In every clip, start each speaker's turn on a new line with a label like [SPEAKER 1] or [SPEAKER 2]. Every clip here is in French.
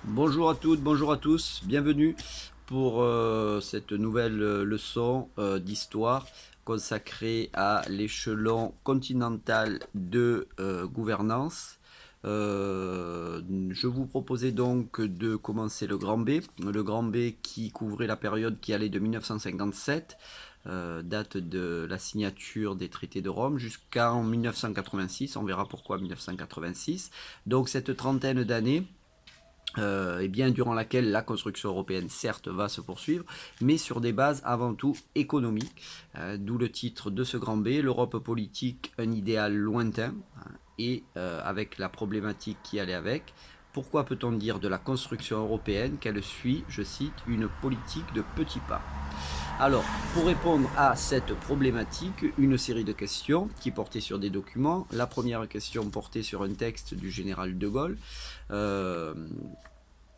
[SPEAKER 1] Bonjour à toutes, bonjour à tous, bienvenue pour cette nouvelle leçon d'histoire consacrée à l'échelon continental de gouvernance. Je vous proposais donc de commencer le Grand B qui couvrait la période qui allait de 1957, date de la signature des traités de Rome, jusqu'en 1986, on verra pourquoi 1986. Donc cette trentaine d'années et bien durant laquelle la construction européenne certes va se poursuivre, mais sur des bases avant tout économiques, d'où le titre de ce grand B, l'Europe politique, un idéal lointain, et avec la problématique qui allait avec. Pourquoi peut-on dire de la construction européenne qu'elle suit, je cite, une politique de petits pas? Alors, pour répondre à cette problématique, une série de questions qui portaient sur des documents. La première question portait sur un texte du général de Gaulle, euh,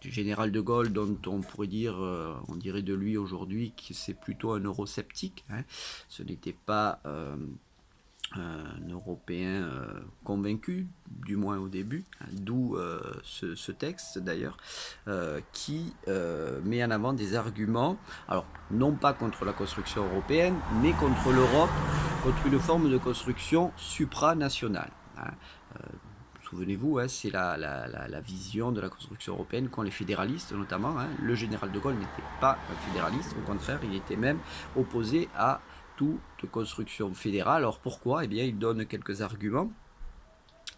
[SPEAKER 1] dont on pourrait dire, on dirait de lui aujourd'hui que c'est plutôt un eurosceptique. Ce n'était pas un Européen convaincu, du moins au début, d'où ce texte d'ailleurs, qui met en avant des arguments, alors non pas contre la construction européenne, mais contre l'Europe, contre une forme de construction supranationale. Souvenez-vous, c'est la vision de la construction européenne qu'ont les fédéralistes notamment. Le général de Gaulle n'était pas un fédéraliste, au contraire, il était même opposé à toute construction fédérale. Alors pourquoi? Eh bien, il donne quelques arguments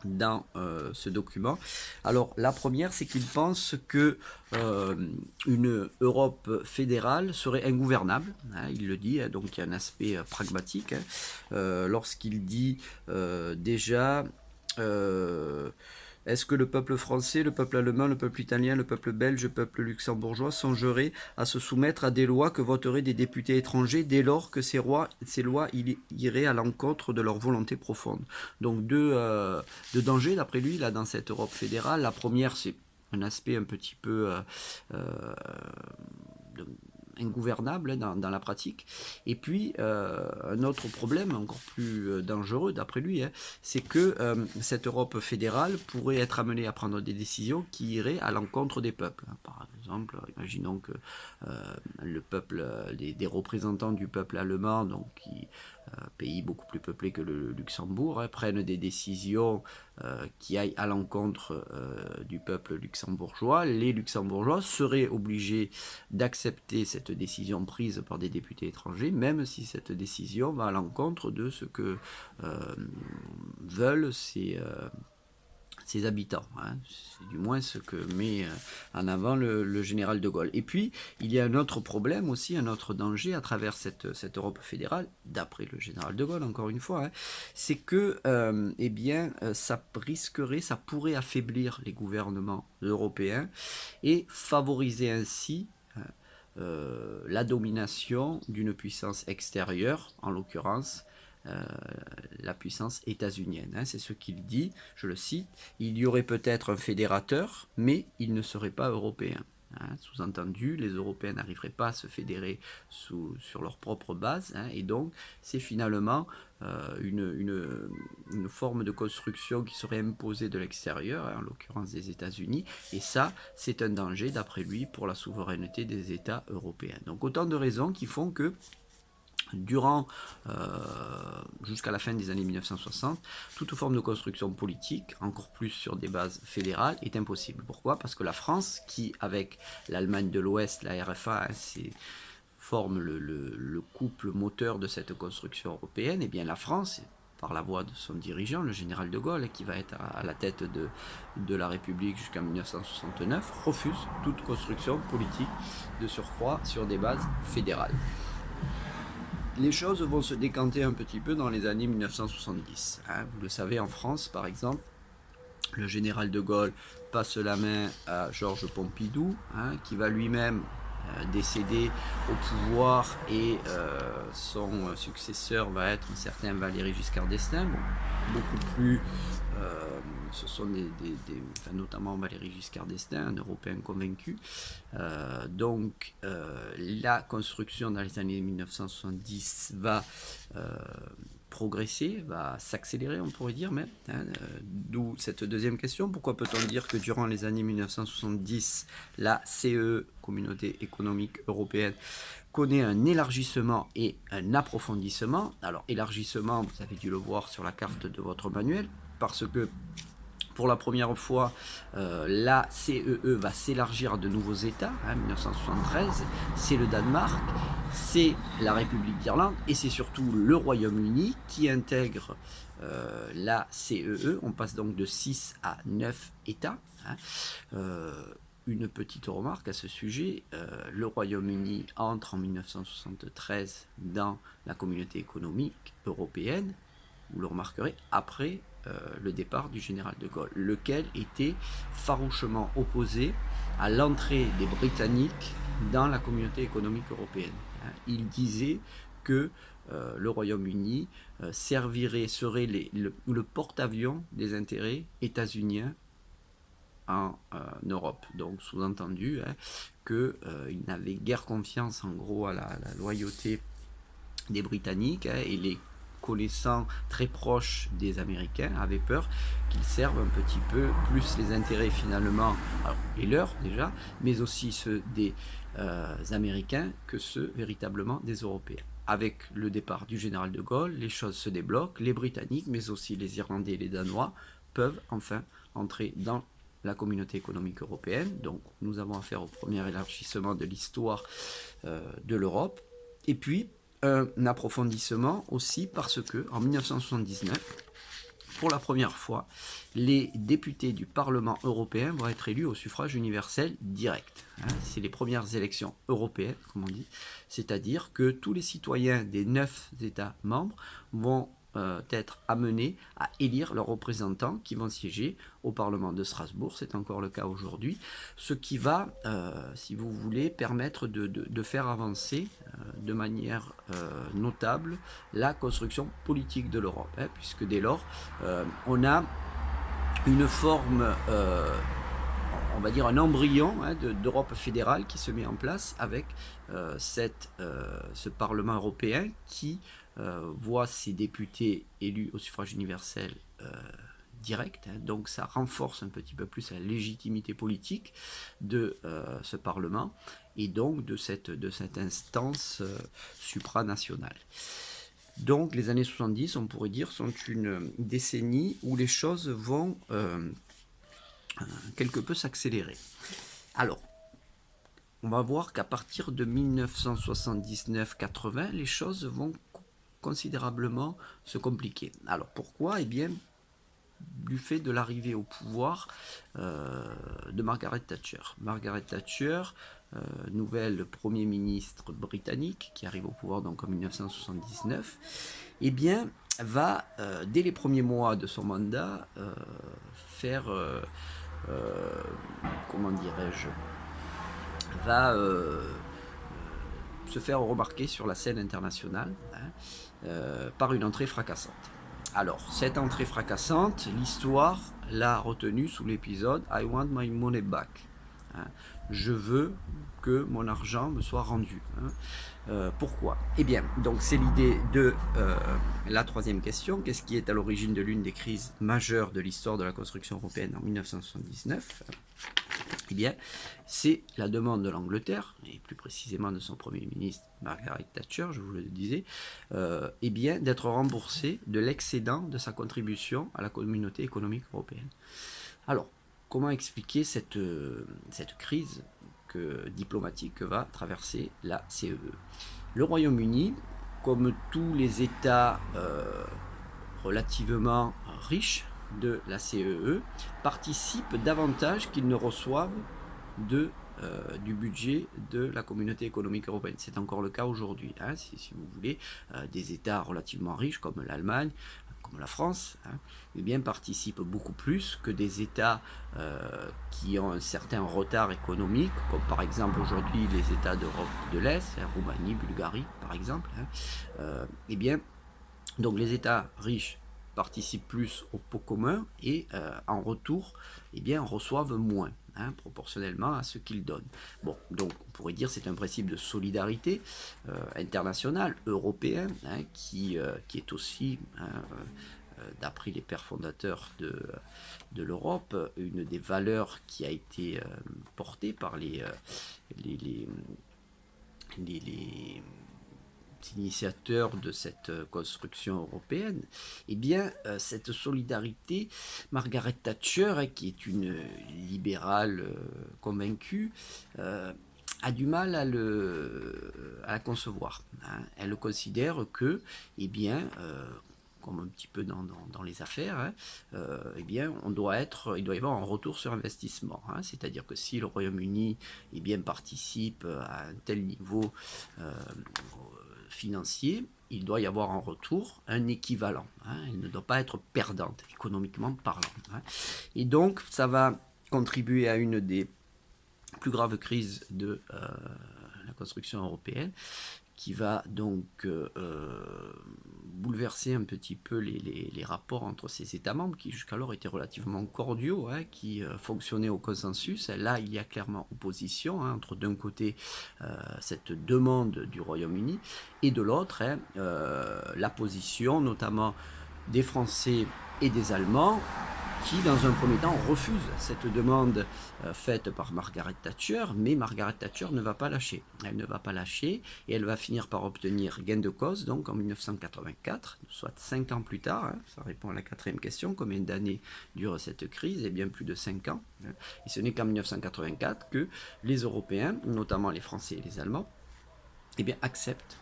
[SPEAKER 1] dans ce document. Alors la première, c'est qu'il pense que une Europe fédérale serait ingouvernable. Il le dit, donc il y a un aspect pragmatique. Lorsqu'il dit déjà est-ce que le peuple français, le peuple allemand, le peuple italien, le peuple belge, le peuple luxembourgeois songeraient à se soumettre à des lois que voteraient des députés étrangers dès lors que ces lois iraient à l'encontre de leur volonté profonde? Donc deux dangers d'après lui là dans cette Europe fédérale. La première, c'est un aspect un petit peu ingouvernable dans la pratique. Et puis, un autre problème encore plus dangereux, d'après lui, c'est que cette Europe fédérale pourrait être amenée à prendre des décisions qui iraient à l'encontre des peuples. Par exemple, imaginons que le peuple, des représentants du peuple allemand, donc qui pays beaucoup plus peuplé que le Luxembourg, prennent des décisions qui aillent à l'encontre du peuple luxembourgeois. Les Luxembourgeois seraient obligés d'accepter cette décision prise par des députés étrangers, même si cette décision va à l'encontre de ce que veulent ses habitants. C'est du moins ce que met en avant le général de Gaulle. Et puis, il y a un autre problème aussi, un autre danger à travers cette Europe fédérale, d'après le général de Gaulle, encore une fois, c'est que eh bien, ça risquerait, ça pourrait affaiblir les gouvernements européens et favoriser ainsi la domination d'une puissance extérieure, en l'occurrence la puissance états-unienne. C'est ce qu'il dit, je le cite, il y aurait peut-être un fédérateur, mais il ne serait pas européen. Sous-entendu, les Européens n'arriveraient pas à se fédérer sur leur propre base, et donc c'est finalement une forme de construction qui serait imposée de l'extérieur, en l'occurrence des États-Unis, et ça, c'est un danger, d'après lui, pour la souveraineté des États européens. Donc autant de raisons qui font que durant jusqu'à la fin des années 1960, toute forme de construction politique, encore plus sur des bases fédérales, est impossible. Pourquoi? Parce que la France, qui avec l'Allemagne de l'Ouest, la RFA, forme le couple moteur de cette construction européenne, et bien la France, par la voix de son dirigeant, le général de Gaulle, qui va être à la tête de la République jusqu'en 1969, refuse toute construction politique de surcroît sur des bases fédérales. Les choses vont se décanter un petit peu dans les années 1970. Vous le savez, en France, par exemple, le général de Gaulle passe la main à Georges Pompidou, qui va lui-même décéder au pouvoir, et son successeur va être un certain Valéry Giscard d'Estaing, beaucoup plus ce sont notamment Valéry Giscard d'Estaing, un Européen convaincu. La construction dans les années 1970 va progresser, va s'accélérer, on pourrait dire même. D'où cette deuxième question. Pourquoi peut-on dire que durant les années 1970, la CE, Communauté économique européenne, connaît un élargissement et un approfondissement? Alors, élargissement, vous avez dû le voir sur la carte de votre manuel, parce que pour la première fois, la CEE va s'élargir à de nouveaux États. 1973, c'est le Danemark, c'est la République d'Irlande et c'est surtout le Royaume-Uni qui intègre la CEE. On passe donc de 6 à 9 États. Une petite remarque à ce sujet, le Royaume-Uni entre en 1973 dans la communauté économique européenne, vous le remarquerez, après le départ du général de Gaulle, lequel était farouchement opposé à l'entrée des Britanniques dans la communauté économique européenne. Il disait que le Royaume-Uni serait le porte-avions des intérêts états-uniens en Europe. Donc sous-entendu qu'il n'avait guère confiance en gros à la loyauté des Britanniques et les connaissant très proches des Américains avaient peur qu'ils servent un petit peu plus les intérêts finalement, alors, les leurs déjà, mais aussi ceux des Américains que ceux véritablement des Européens. Avec le départ du général de Gaulle, les choses se débloquent, les Britanniques, mais aussi les Irlandais et les Danois peuvent enfin entrer dans la communauté économique européenne. Donc nous avons affaire au premier élargissement de l'histoire de l'Europe. Et puis un approfondissement aussi parce que en 1979, pour la première fois, les députés du Parlement européen vont être élus au suffrage universel direct. C'est les premières élections européennes, comme on dit, c'est-à-dire que tous les citoyens des 9 États membres vont être amenés à élire leurs représentants qui vont siéger au Parlement de Strasbourg, c'est encore le cas aujourd'hui, ce qui va, si vous voulez, permettre de faire avancer de manière notable la construction politique de l'Europe, puisque dès lors, on a une forme, on va dire un embryon d'Europe fédérale qui se met en place avec ce Parlement européen qui voit ses députés élus au suffrage universel direct, donc ça renforce un petit peu plus la légitimité politique de ce Parlement et donc de cette instance supranationale. Donc les années 70, on pourrait dire, sont une décennie où les choses vont quelque peu s'accélérer. Alors, on va voir qu'à partir de 1979-80, les choses vont considérablement se compliquer. Alors pourquoi? Eh bien, du fait de l'arrivée au pouvoir de Margaret Thatcher. Margaret Thatcher, nouvelle Premier ministre britannique, qui arrive au pouvoir donc en 1979, eh bien, va, dès les premiers mois de son mandat, faire, comment dirais-je, va se faire remarquer sur la scène internationale par une entrée fracassante. Alors, cette entrée fracassante, l'histoire l'a retenue sous l'épisode I want my money back. Je veux que mon argent me soit rendu. Pourquoi? Eh bien, donc c'est l'idée de la troisième question. Qu'est-ce qui est à l'origine de l'une des crises majeures de l'histoire de la construction européenne en 1979? Eh bien, c'est la demande de l'Angleterre, et plus précisément de son Premier ministre Margaret Thatcher, je vous le disais, eh bien, d'être remboursée de l'excédent de sa contribution à la communauté économique européenne. Alors, comment expliquer cette crise diplomatique que va traverser la CEE? Le Royaume-Uni, comme tous les États relativement riches de la CEE, participent davantage qu'ils ne reçoivent du budget de la communauté économique européenne. C'est encore le cas aujourd'hui, si vous voulez, des États relativement riches comme l'Allemagne, comme la France, eh bien, participent beaucoup plus que des États qui ont un certain retard économique, comme par exemple aujourd'hui les États d'Europe de l'Est, Roumanie, Bulgarie par exemple. Eh bien, donc les États riches participent plus au pot commun et en retour, eh bien, reçoivent moins. hein, proportionnellement à ce qu'il donne. Bon, donc on pourrait dire c'est un principe de solidarité internationale, européen, hein, qui est aussi, hein, d'après les pères fondateurs de l'Europe, une des valeurs qui a été portée par les, les, les initiateurs de cette construction européenne. Eh bien, cette solidarité, Margaret Thatcher, qui est une libérale convaincue, a du mal à la concevoir. Hein. Elle le considère que, eh bien, comme un petit peu dans les affaires, hein, eh bien, il doit y avoir un retour sur investissement. Hein. C'est-à-dire que si le Royaume-Uni eh bien, participe à un tel niveau financier, il doit y avoir en retour un équivalent. Hein. Elle ne doit pas être perdante, économiquement parlant. Hein. Et donc, ça va contribuer à une des plus graves crises de la construction européenne, qui va donc bouleverser un petit peu les rapports entre ces États membres qui jusqu'alors étaient relativement cordiaux, hein, qui fonctionnaient au consensus. Là, il y a clairement opposition, hein, entre d'un côté cette demande du Royaume-Uni et de l'autre, hein, la position notamment des Français et des Allemands qui, dans un premier temps, refuse cette demande faite par Margaret Thatcher, mais Margaret Thatcher ne va pas lâcher. Elle ne va pas lâcher et elle va finir par obtenir gain de cause, donc en 1984, soit 5 ans plus tard. Hein, ça répond à la 4e question, combien d'années dure cette crise? Eh bien, plus de 5 ans. Hein, et ce n'est qu'en 1984 que les Européens, notamment les Français et les Allemands, eh bien, acceptent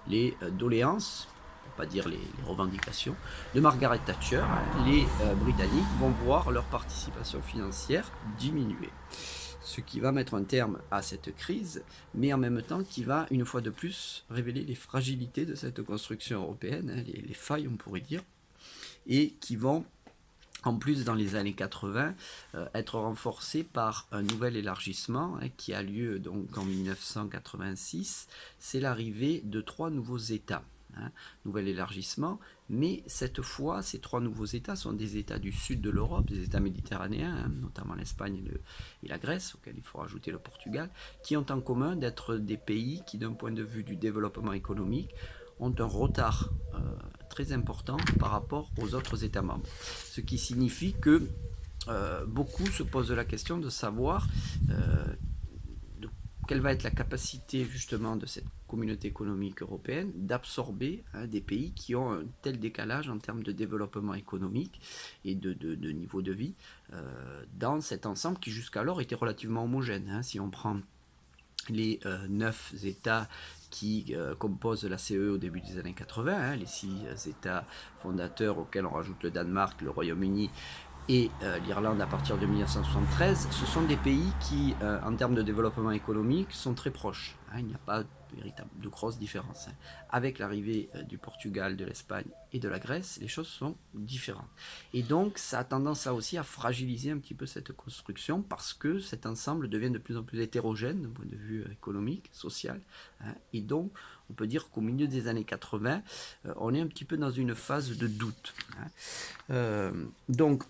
[SPEAKER 1] les doléances, pas dire les revendications, de Margaret Thatcher. Les Britanniques vont voir leur participation financière diminuer. Ce qui va mettre un terme à cette crise, mais en même temps qui va, une fois de plus, révéler les fragilités de cette construction européenne, hein, les failles, on pourrait dire, et qui vont, en plus, dans les années 80, être renforcées par un nouvel élargissement, hein, qui a lieu donc en 1986. C'est l'arrivée de 3 nouveaux États. Hein, nouvel élargissement, mais cette fois, ces 3 nouveaux États sont des États du sud de l'Europe, des États méditerranéens, hein, notamment l'Espagne et la Grèce, auxquels il faut rajouter le Portugal, qui ont en commun d'être des pays qui, d'un point de vue du développement économique, ont un retard très important par rapport aux autres États membres. Ce qui signifie que beaucoup se posent la question de savoir quelle va être la capacité justement de cette communauté économique européenne d'absorber, hein, des pays qui ont un tel décalage en termes de développement économique et de niveau de vie dans cet ensemble qui jusqu'alors était relativement homogène. Hein. Si on prend les 9 États qui composent la CE au début des années 80, hein, les 6 États fondateurs auxquels on rajoute le Danemark, le Royaume-Uni et l'Irlande à partir de 1973, ce sont des pays qui, en termes de développement économique, sont très proches. Hein, il n'y a pas de grosses différences. Hein. Avec l'arrivée du Portugal, de l'Espagne et de la Grèce, les choses sont différentes. Et donc, ça a tendance là aussi à fragiliser un petit peu cette construction parce que cet ensemble devient de plus en plus hétérogène d'un point de vue économique, social. Hein, et donc, on peut dire qu'au milieu des années 80, on est un petit peu dans une phase de doute. Hein. Donc,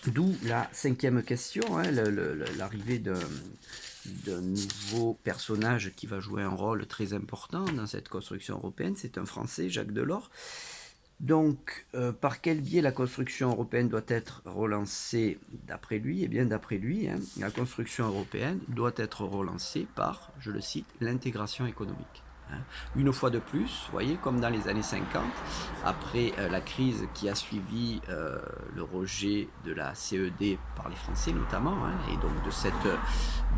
[SPEAKER 1] d'où la 5e question, hein, l'arrivée d'un nouveau personnage qui va jouer un rôle très important dans cette construction européenne. C'est un Français, Jacques Delors. Donc, par quel biais la construction européenne doit être relancée d'après lui? Eh bien, d'après lui, hein, la construction européenne doit être relancée par, je le cite, l'intégration économique. Une fois de plus, vous voyez, comme dans les années 50, après la crise qui a suivi le rejet de la CED par les Français notamment, hein, et donc de cette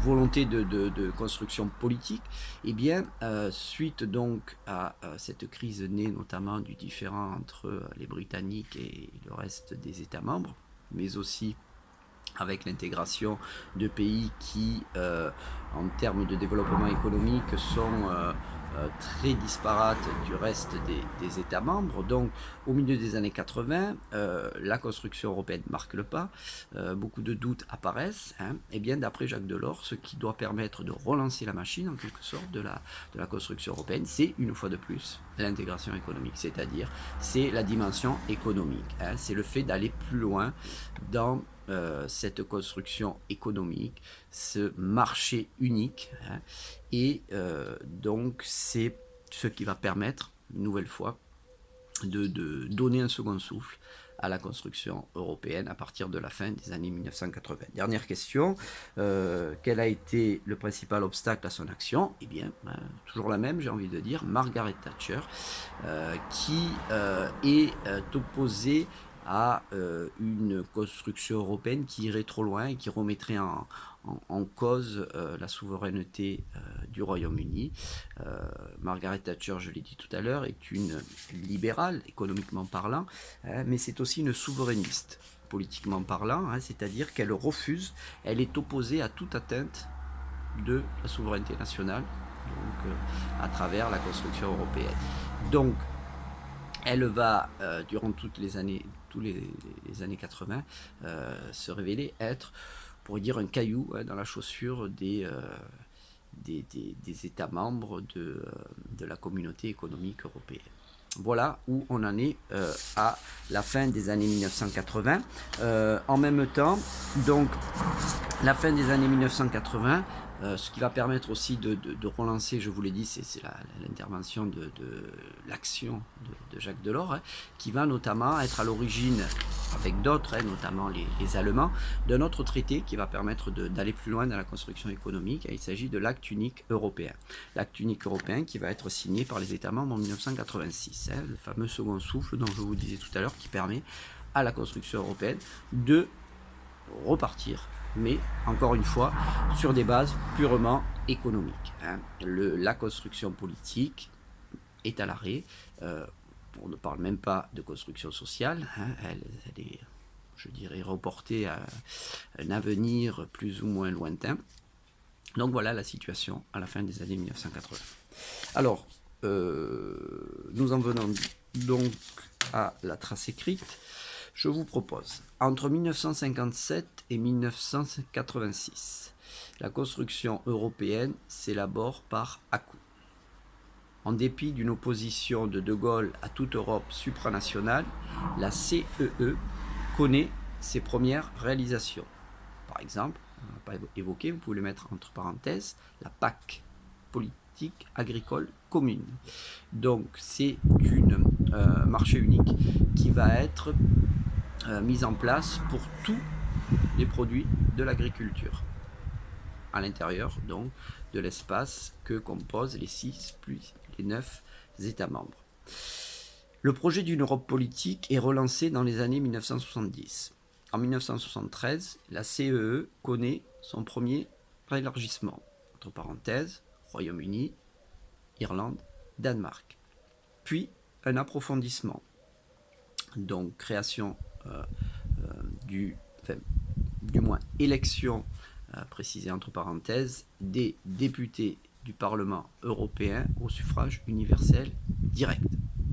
[SPEAKER 1] volonté de construction politique, eh bien, suite donc à cette crise née notamment du différend entre les Britanniques et le reste des États membres, mais aussi avec l'intégration de pays qui, en termes de développement économique, sont très disparates du reste des États membres. Donc, au milieu des années 80, la construction européenne marque le pas, beaucoup de doutes apparaissent, hein, et bien d'après Jacques Delors, ce qui doit permettre de relancer la machine, en quelque sorte, de la construction européenne, c'est, une fois de plus, l'intégration économique, c'est-à-dire, c'est la dimension économique, hein, c'est le fait d'aller plus loin dans cette construction économique, ce marché unique, hein, et donc c'est ce qui va permettre, une nouvelle fois, de donner un second souffle à la construction européenne à partir de la fin des années 1980. Dernière question, quel a été le principal obstacle à son action? Eh bien, toujours la même, j'ai envie de dire, Margaret Thatcher, qui est opposée à une construction européenne qui irait trop loin et qui remettrait en cause la souveraineté du Royaume-Uni. Margaret Thatcher, je l'ai dit tout à l'heure, est une libérale, économiquement parlant, mais c'est aussi une souverainiste, politiquement parlant, c'est-à-dire qu'elle refuse, elle est opposée à toute atteinte de la souveraineté nationale, donc à travers la construction européenne. Donc, elle va, durant toutes les années, les années 80, se révéler être, on pourrait dire, un caillou dans la chaussure des États membres de la communauté économique européenne. Voilà où on en est à la fin des années 1980. En même temps, donc, la fin des années 1980, ce qui va permettre aussi de relancer, je vous l'ai dit, c'est l'intervention de l'action de Jacques Delors, qui va notamment être à l'origine, avec d'autres, notamment les Allemands, d'un autre traité qui va permettre d'aller plus loin dans la construction économique. Il s'agit de l'acte unique européen. L'acte unique européen qui va être signé par les États membres en 1986, le fameux second souffle dont je vous disais tout à l'heure, qui permet à la construction européenne de repartir, mais encore une fois sur des bases purement économiques. La construction politique est à l'arrêt. On ne parle même pas de construction sociale. Elle est, je dirais, reportée à un avenir plus ou moins lointain. Donc voilà la situation à la fin des années 1980. Alors, nous en venons donc à la trace écrite. Je vous propose, entre 1957 et 1986, la construction européenne s'élabore par à-coups. En dépit d'une opposition de De Gaulle à toute Europe supranationale, la CEE connaît ses premières réalisations. Par exemple, on n'a pas évoqué, vous pouvez le mettre entre parenthèses, la PAC, politique agricole commune. Donc c'est un marché unique qui va être mise en place pour tous les produits de l'agriculture à l'intérieur donc de l'espace que composent les 6 plus les 9 États membres. Le projet d'une Europe politique est relancé dans les années 1970. En 1973, la CEE connaît son premier élargissement, entre parenthèses, Royaume-Uni, Irlande, Danemark. Puis un approfondissement, donc création du moins élection précisée entre parenthèses des députés du Parlement européen au suffrage universel direct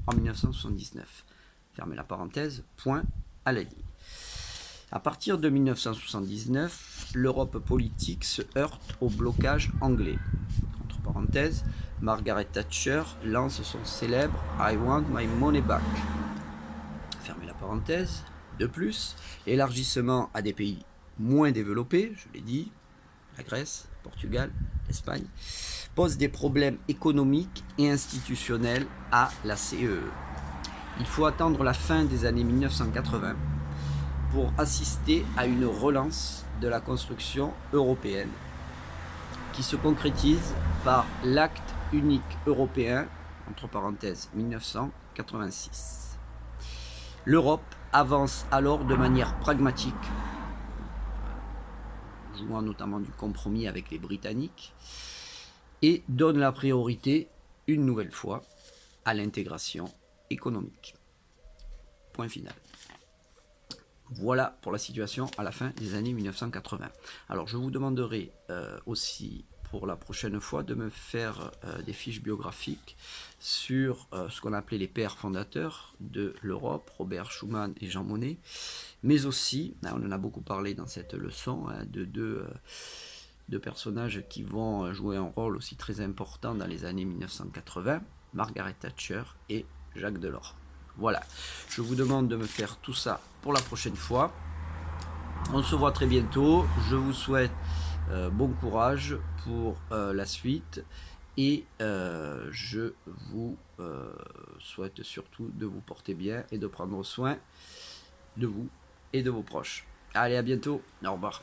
[SPEAKER 1] en 1979. Fermez la parenthèse, point à la ligne. À partir de 1979, l'Europe politique se heurte au blocage anglais. Entre parenthèses, Margaret Thatcher lance son célèbre I want my money back. Fermez la parenthèse. De plus, l'élargissement à des pays moins développés, je l'ai dit, la Grèce, Portugal, l'Espagne, pose des problèmes économiques et institutionnels à la CEE. Il faut attendre la fin des années 1980 pour assister à une relance de la construction européenne qui se concrétise par l'acte unique européen, entre parenthèses 1986. L'Europe avance alors de manière pragmatique, jouant notamment du compromis avec les Britanniques, et donne la priorité, une nouvelle fois, à l'intégration économique. Point final. Voilà pour la situation à la fin des années 1980. Alors je vous demanderai aussi pour la prochaine fois de me faire des fiches biographiques sur ce qu'on appelait les pères fondateurs de l'Europe, Robert Schuman et Jean Monnet, mais aussi, on en a beaucoup parlé dans cette leçon, de deux personnages qui vont jouer un rôle aussi très important dans les années 1980, Margaret Thatcher et Jacques Delors. Voilà, je vous demande de me faire tout ça pour la prochaine fois. On se voit très bientôt. Je vous souhaite bon courage pour la suite. Et je vous souhaite surtout de vous porter bien et de prendre soin de vous et de vos proches. Allez, à bientôt. Au revoir.